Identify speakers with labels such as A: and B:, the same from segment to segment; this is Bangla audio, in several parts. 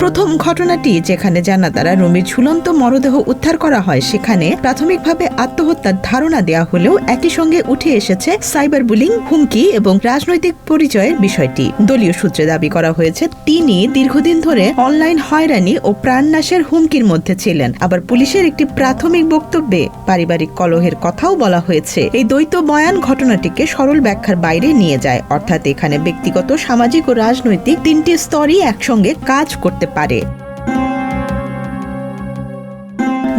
A: প্রথম ঘটনাটি যেখানে জান্নাতারা রুমির ঝুলন্ত মরদেহ উদ্ধার করা হয়, সেখানে প্রাথমিকভাবে আত্মহত্যার ধারণা দেওয়া হলেও একই সঙ্গে উঠে এসেছে সাইবার বুলিং, হুমকি এবং রাজনৈতিক পরিচয়ের বিষয়টি। দলীয় সূত্রে দাবি করা হয়েছে তিনি দীর্ঘদিন ধরে অনলাইন হয়রানি ও প্রাণনাশের হুমকির মধ্যে ছিলেন। আবার পুলিশের একটি প্রাথমিক বক্তব্যে পারিবারিক কলহের কথাও বলা হয়েছে। এই দ্বৈত বয়ান ঘটনাটিকে সরল ব্যাখ্যার বাইরে নিয়ে যায়, অর্থাৎ এখানে ব্যক্তিগত, সামাজিক ও রাজনৈতিক তিনটি স্তরই একসঙ্গে কাজ করতে পারে।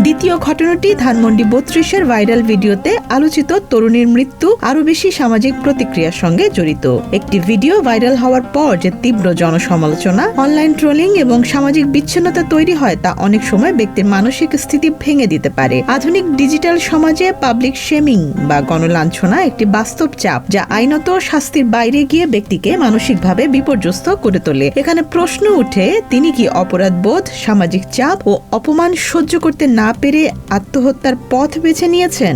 A: দ্বিতীয় ঘটনাটি ধানমন্ডি ৩২-এর ভাইরাল ভিডিওতে আলোচিত তরুণীর মৃত্যু আরও বেশি সামাজিক প্রতিক্রিয়ার সঙ্গে জড়িত। একটি ভিডিও ভাইরাল হওয়ার পর যে তীব্র জনসমালোচনা, অনলাইন ট্রোলিং এবং সামাজিক বিচ্ছিন্নতা তৈরি হয় তা অনেক সময় ব্যক্তির মানসিক স্থিতি ভেঙে দিতে পারে। আধুনিক ডিজিটাল সমাজে পাবলিক শেমিং বা গণলাঞ্ছনা একটি বাস্তব চাপ, যা আইনত শাস্তির বাইরে গিয়ে ব্যক্তিকে মানসিকভাবে বিপর্যস্ত করে তোলে। এখানে প্রশ্ন উঠে, তিনি কি অপরাধবোধ, সামাজিক চাপ ও অপমান সহ্য করতে না পেরে আত্মহত্যার পথ বেছে নিয়েছেন?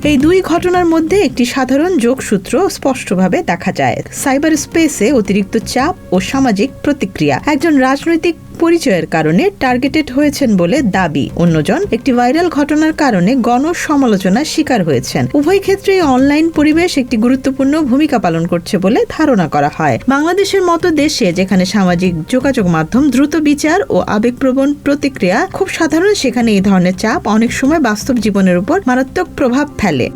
A: এই দুই ঘটনার মধ্যে একটি সাধারণ যোগসূত্র স্পষ্টভাবে দেখা যায়। সাইবার স্পেসে অতিরিক্ত চাপ ও সামাজিক প্রতিক্রিয়া। একজন রাজনৈতিক পরিচয়ের কারণে টার্গেটেড হয়েছেন বলে দাবি, অন্যজন একটি ভাইরাল ঘটনার কারণে গণসমালোচনার শিকার হয়েছেন। উভয় ক্ষেত্রেই অনলাইন পরিবেশ একটি গুরুত্বপূর্ণ ভূমিকা পালন করছে বলে ধারণা করা হয়। বাংলাদেশের মতো দেশে যেখানে সামাজিক যোগাযোগ মাধ্যম দ্রুত বিচার ও আবেগপ্রবণ প্রতিক্রিয়া খুব সাধারণ, সেখানে এই ধরনের চাপ অনেক সময় বাস্তব জীবনের উপর মারাত্মক প্রভাব ফেলে।